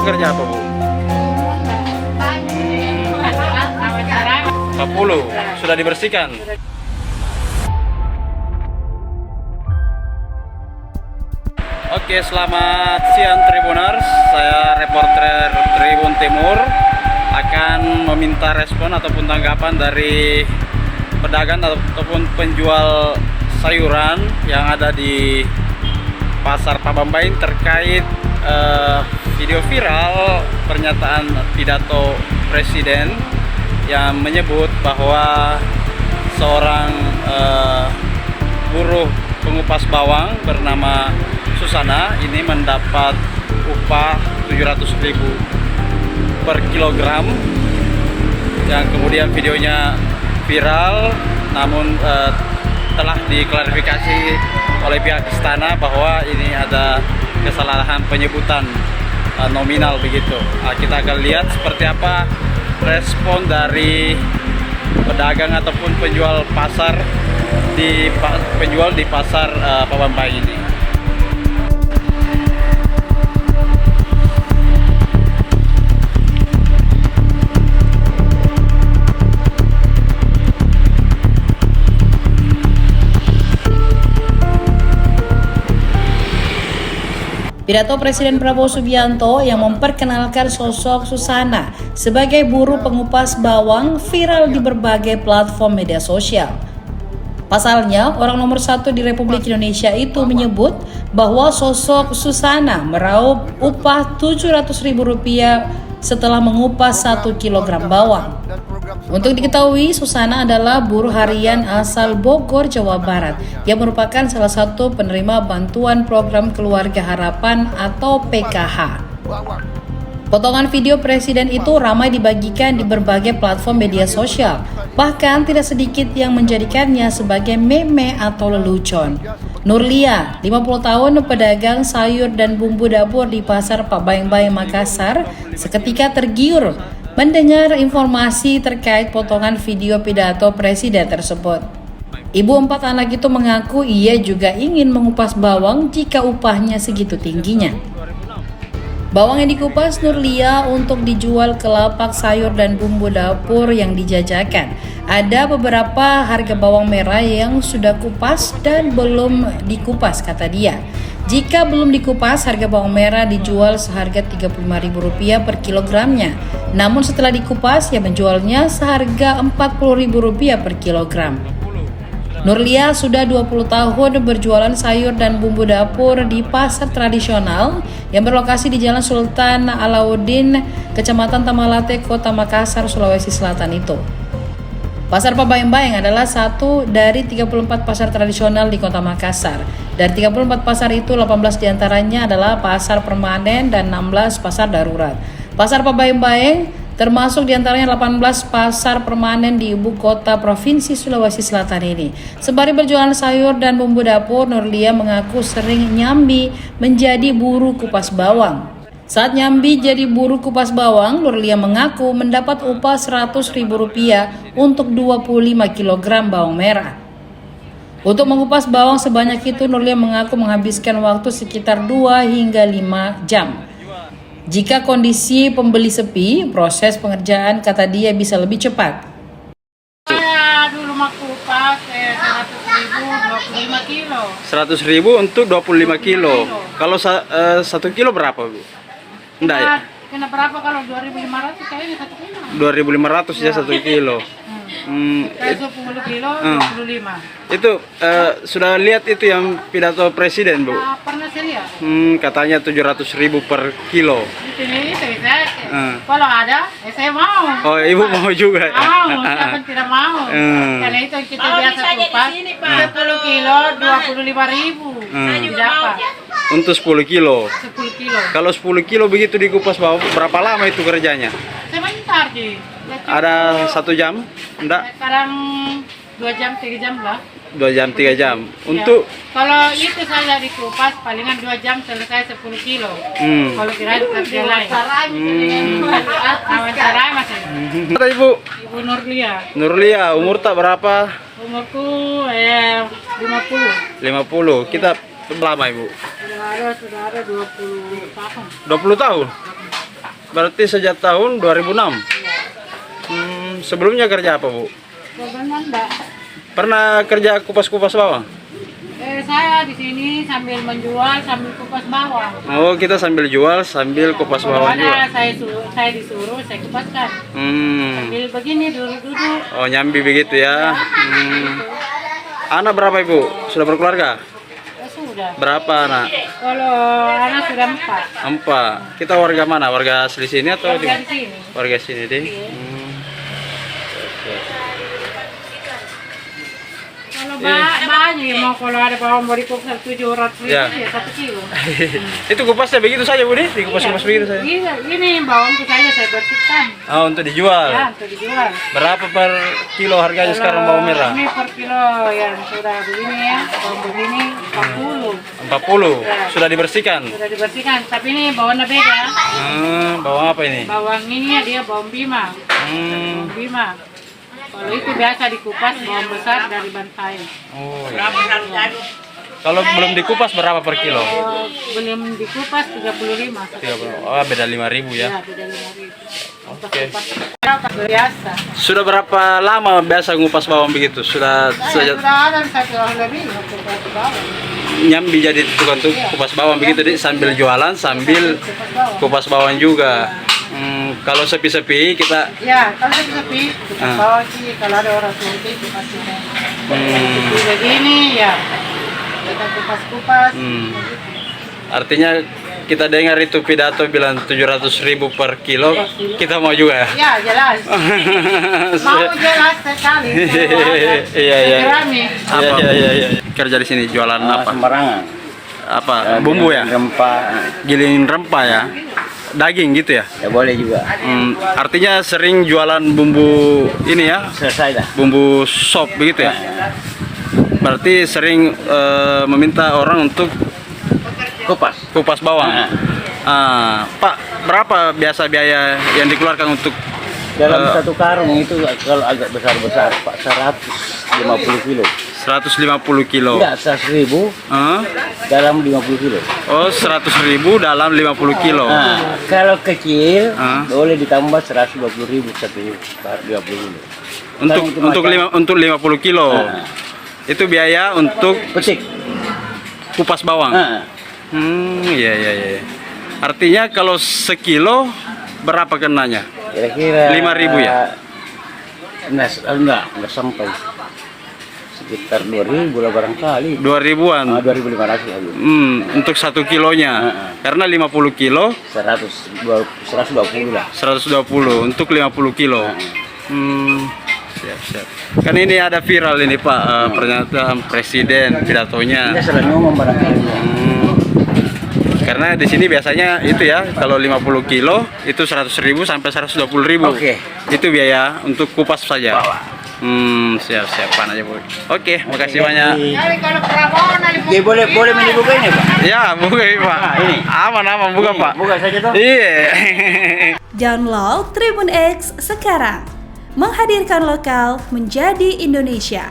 kerja apa, Bu? 40 sudah dibersihkan. Oke, selamat siang Tribuners. Saya reporter Tribun Timur akan meminta respon ataupun tanggapan dari pedagang ataupun penjual sayuran yang ada di Pasar Pabambain terkait video viral pernyataan pidato Presiden yang menyebut bahwa seorang buruh pengupas bawang bernama Susana ini mendapat upah 700.000 per kilogram, yang kemudian videonya viral, namun telah diklarifikasi oleh pihak istana bahwa ini ada kesalahan penyebutan nominal begitu. Kita akan lihat seperti apa respon dari pedagang ataupun penjual di pasar Pabambain ini. Pidato Presiden Prabowo Subianto yang memperkenalkan sosok Susana sebagai buruh pengupas bawang viral di berbagai platform media sosial. Pasalnya, orang nomor 1 di Republik Indonesia itu menyebut bahwa sosok Susana meraup upah Rp700.000 setelah mengupas 1 kilogram bawang. Untuk diketahui, Susana adalah buruh harian asal Bogor, Jawa Barat yang merupakan salah satu penerima bantuan program Keluarga Harapan atau PKH. Potongan video Presiden itu ramai dibagikan di berbagai platform media sosial, bahkan tidak sedikit yang menjadikannya sebagai meme atau lelucon. Nurlia, 50 tahun, pedagang sayur dan bumbu dapur di Pasar Pabambain, Makassar, seketika tergiur mendengar informasi terkait potongan video pidato Presiden tersebut. Ibu 4 anak itu mengaku ia juga ingin mengupas bawang jika upahnya segitu tingginya. Bawang yang dikupas Nurlia untuk dijual ke lapak sayur dan bumbu dapur yang dijajakan. Ada beberapa harga bawang merah yang sudah kupas dan belum dikupas, kata dia. Jika belum dikupas, harga bawang merah dijual seharga Rp35.000 per kilogramnya. Namun setelah dikupas, ia menjualnya seharga Rp40.000 per kilogram. Nurlia sudah 20 tahun berjualan sayur dan bumbu dapur di pasar tradisional yang berlokasi di Jalan Sultan Alauddin, Kecamatan Tamalate, Kota Makassar, Sulawesi Selatan itu. Pasar Pabambain adalah satu dari 34 pasar tradisional di Kota Makassar. Dari 34 pasar itu, 18 diantaranya adalah pasar permanen dan 16 pasar darurat. Pasar Pabambain termasuk diantaranya 18 pasar permanen di ibu kota provinsi Sulawesi Selatan ini. Sembari berjualan sayur dan bumbu dapur, Nurlia mengaku sering nyambi menjadi buruh kupas bawang. Saat nyambi jadi buruh kupas bawang, Nurlia mengaku mendapat upah Rp100.000 untuk 25 kg bawang merah. Untuk mengupas bawang sebanyak itu, Nurlia mengaku menghabiskan waktu sekitar 2 hingga 5 jam. Jika kondisi pembeli sepi, proses pengerjaan, kata dia, bisa lebih cepat. Saya dulu kupas 100.000 25 kilo. 100.000 untuk 25 kilo. Kalau 1 kilo berapa, Bu? Enggak ya? Kena berapa kalau 2.500 kayaknya 1 kilo. 2.500 ya 1 kilo. Kayak 10 kilo 25. Itu sudah lihat itu yang pidato Presiden, Bu? Nah, pernah saya lihat. Katanya 700.000 per kilo. Itu saya. Kalau ada, saya mau. Oh, Ibu mau juga? Mau, siapa tidak mau. Karena itu kita biasa kupas 10 kilo 25.000. Dapat. Untuk 10 kilo. 10 kilo. Kalau 10 kilo begitu dikupas bawang, berapa lama itu kerjanya? Sebentar sih. Ada 1 jam? Enggak? Sekarang 2 jam 3 jam lah. 2 jam 3 jam. Ya. Untuk Kalau itu saya dikupas palingan 2 jam selesai 10 kilo. Kalau kira kerja lain. Wawancara masih. Kata Ibu? Ibu Nurlia. Nurlia, umur tak berapa? Umurku 50. 50. Kita lama, Ibu? Sudah ada 20 tahun. 20 tahun? Berarti sejak tahun 2006. Sebelumnya kerja apa, Bu? Sebelumnya enggak. Pernah kerja kupas-kupas bawang? Saya di sini sambil menjual, sambil kupas bawang. Oh, kita sambil jual, sambil kupas Kalau bawang juga. ada saya disuruh, saya kupaskan. Sambil begini duduk-duduk. Oh, nyambi begitu ya. Anak berapa, Ibu? Sudah berkeluarga? Ya sudah. Berapa anak? Kalau anak sudah 4. 4. Kita warga mana? Warga asli sini atau Warga di sini. Warga sini deh. Kalau banyak ya mau kalau ada bawang mau dikupas 700 ribu Ya. ya 1 kilo. Itu kupasnya begitu saja, Bu, nih? Dikupas-kupas begitu saja. Iya, ini bawang saja saya bersihkan. Oh, untuk dijual. Ya, untuk dijual. Berapa per kilo harganya sekarang bawang merah? Ini per kilo yang sudah begini ya, bawang begini 40. 40. Ya. Sudah dibersihkan. Sudah dibersihkan, tapi ini bawangnya beda. Bawang apa ini? Bawang ini ya dia bawang bima. Bawang bima. Kalau itu biasa dikupas bawang besar dari Bantai. Oh, iya. Kalau belum dikupas berapa per kilo? Kalau belum dikupas 35. 30. Oh, beda 5.000 ya. Ya, beda 5.000. Oke. Biasa. Sudah berapa lama biasa ngupas bawang begitu? Sudah Saya sejak sudah ada 1 tahun lebih untuk kupas bawang. nyambi jadi tukang kupas bawang begitu deh, sambil jualan sambil kupas bawang juga. Kalau sepi-sepi kita Ya, kalau sepi, kupas bawang sih. Kalau ada orang sepi, kupasnya. Sepi begini, ya. Kita kupas-kupas. artinya kita dengar itu pidato bilang 700.000 per kilo, kita mau juga ya? Ya, jelas. Mau jelas sekali. Iya, iya. Jerami. Iya. Kerja di sini jualan apa? Sembarangan. Apa? Bumbu ya? Rempah. Giling rempah ya? Daging gitu ya? Ya boleh juga. Artinya sering jualan bumbu ini ya? Selesai dah. Bumbu sop begitu ya? Berarti sering meminta orang untuk kupas bawang. Pak, berapa biasa biaya yang dikeluarkan untuk Dalam satu karung itu kalau agak besar-besar Pak 150 kilo. 150 kilo? Enggak, 100.000 dalam 50 kilo. Oh, 100.000 dalam 50 kilo. Kalau kecil boleh ditambah 120.000 satu 50 kilo. Untuk 50 kilo. Itu biaya untuk Petik. kupas bawang. Iya. Artinya kalau sekilo berapa kenanya? Kira-kira 5.000 ya? Enggak sampai. Sekitar 2.000 lah barangkali. 2.000-an. 2.500 lagi. Untuk 1 kilonya. Karena 50 kilo 120 lah. 120 untuk 50 kilo. Siap. Kan ini ada viral ini Pak, pernyataan presiden pidatonya. Kita selalu ngomong barangkali. Karena di sini biasanya itu ya, kalau 50 kilo itu 100.000 sampai 120.000. Oke. Itu biaya untuk kupas saja. Siap aja Bu. Oke, makasih banyak. Jadi kalau Prabon Oke, boleh dibuka ini Pak? Ya, buka Pak. Ini. Aman buka Pak. Buka saja toh. Iya. Download Tribun X sekarang. Menghadirkan lokal menjadi Indonesia.